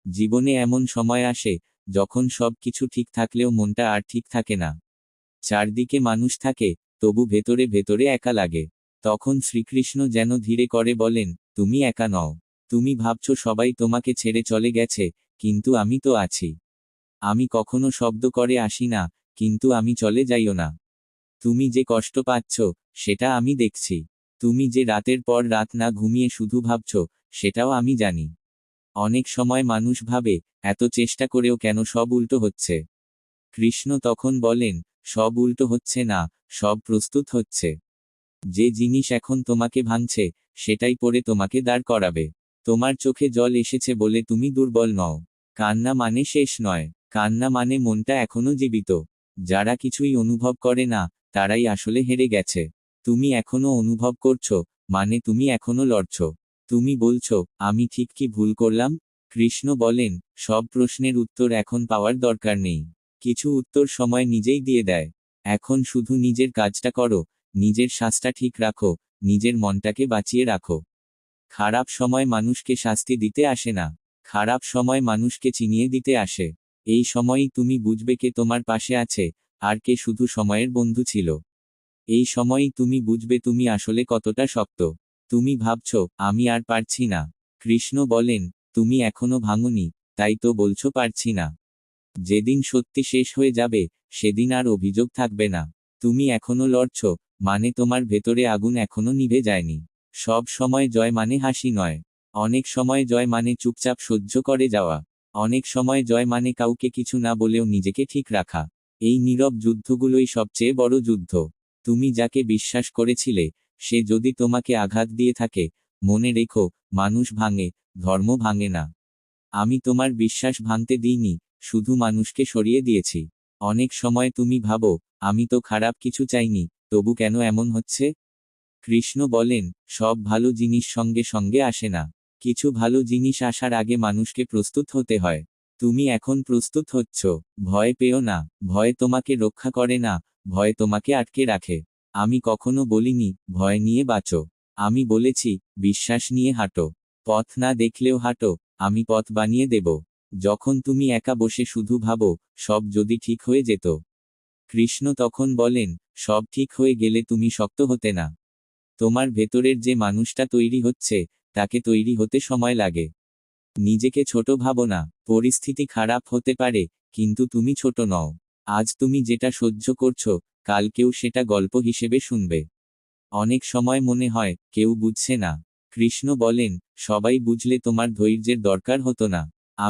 জীবনে এমন সময় আসে যখন সব কিছু ঠিক থাকলেও মনটা আর ঠিক থাকে না। চারদিকে মানুষ থাকে, তবু ভেতরে ভেতরে একা লাগে। তখন শ্রীকৃষ্ণ যেন ধীরে করে বলেন, তুমি একা নও। তুমি ভাবছো সবাই তোমাকে ছেড়ে চলে গেছে, কিন্তু আমি তো আছি। আমি কখনো শব্দ করে আসি না, কিন্তু আমি চলে যাইও না। তুমি যে কষ্ট পাচ্ছ, সেটা আমি দেখছি। তুমি যে রাতের পর রাত না ঘুমিয়ে শুধু ভাবছ, সেটাও আমি জানি। অনেক সময় মানুষ ভাবে, এত চেষ্টা করেও কেন সব উল্টো হচ্ছে। কৃষ্ণ তখন বলেন, সব উল্টো হচ্ছে না, সব প্রস্তুত হচ্ছে। যে জিনিস এখন তোমাকে ভাঙছে, সেটাই পরে তোমাকে দাঁড় করাবে। তোমার চোখে জল এসেছে বলে তুমি দুর্বল নও। কান্না মানে শেষ নয়, কান্না মানে মনটা এখনো জীবিত। যারা কিছুই অনুভব করে না, তারাই আসলে হেরে গেছে। তুমি এখনো অনুভব করছো, মানে তুমি এখনো লড়ছো। তুমি বলছো, আমি ঠিক কি ভুল করলাম? কৃষ্ণ বলেন, সব প্রশ্নের উত্তর এখন পাওয়ার দরকার নেই। কিছু উত্তর সময় নিজেই দিয়ে দেয়। এখন শুধু নিজের কাজটা করো, নিজের শ্বাসটা ঠিক রাখো, নিজের মনটাকে বাঁচিয়ে রাখো। খারাপ সময় মানুষকে শাস্তি দিতে আসে না, খারাপ সময় মানুষকে চিনিয়ে দিতে আসে। এই সময়ই তুমি বুঝবে কে তোমার পাশে আছে, আর কে শুধু সময়ের বন্ধু ছিল। এই সময়ই তুমি বুঝবে তুমি আসলে কতটা শক্ত। তুমি ভাবছো, আমি আর পারছি না। কৃষ্ণ বলেন, তুমি এখনো ভাঙোনি, তাই তো বলছো পারছি না। যেদিন সত্যি শেষ হয়ে যাবে, সেদিন আর অভিযোগ থাকবে না। তুমি এখনো লড়ছো, মানে তোমার ভেতরে আগুন এখনো নিভে যায়নি। সব সময় জয় মানে হাসি নয়। অনেক সময় জয় মানে চুপচাপ সহ্য করে যাওয়া। অনেক সময় জয় মানে কাউকে কিছু না বলেও নিজেকে ঠিক রাখা। এই নীরব যুদ্ধগুলোই সবচেয়ে বড় যুদ্ধ। তুমি যাকে বিশ্বাস করেছিলে, সে যদি তোমাকে আঘাত দিয়ে থাকে, মনে রেখো, মানুষ ভাঙে, ধর্ম ভাঙে না। আমি তোমার বিশ্বাস ভাঙতে দিইনি, শুধু মানুষকে সরিয়ে দিয়েছি। অনেক সময় তুমি ভাবো, আমি তো খারাপ কিছু চাইনি, তবু কেন এমন হচ্ছে? কৃষ্ণ বলেন, সব ভালো জিনিস সঙ্গে সঙ্গে আসে না। কিছু ভালো জিনিস আসার আগে মানুষকে প্রস্তুত হতে হয়। তুমি এখন প্রস্তুত হচ্ছ। ভয় পেও না, ভয় তোমাকে রক্ষা করে না, ভয় তোমাকে আটকে রাখে। আমি কখনো বলিনি, ভয় নিয়ে বাঁচো। আমি বলেছি, বিশ্বাস নিয়ে হাঁটো। পথ না দেখলেও হাঁটো, আমি পথ বানিয়ে দেব। যখন তুমি একা বসে শুধু ভাবো, সব যদি ঠিক হয়ে যেত। কৃষ্ণ তখন বলেন, সব ঠিক হয়ে গেলে তুমি শক্ত হতে না। তোমার ভেতরের যে মানুষটা তৈরি হচ্ছে, তাকে তৈরি হতে সময় লাগে। নিজেকে ছোট ভাবো না, পরিস্থিতি খারাপ হতে পারে, কিন্তু তুমি ছোট নও। আজ তুমি যেটা সহ্য করছো, কাল কেউ সেটা গল্প হিসেবে শুনবে। অনেক সময় মনে হয়, কেউ বুঝছে না। কৃষ্ণ বলেন, সবাই বুঝলে তোমার ধৈর্যের দরকার হতো না।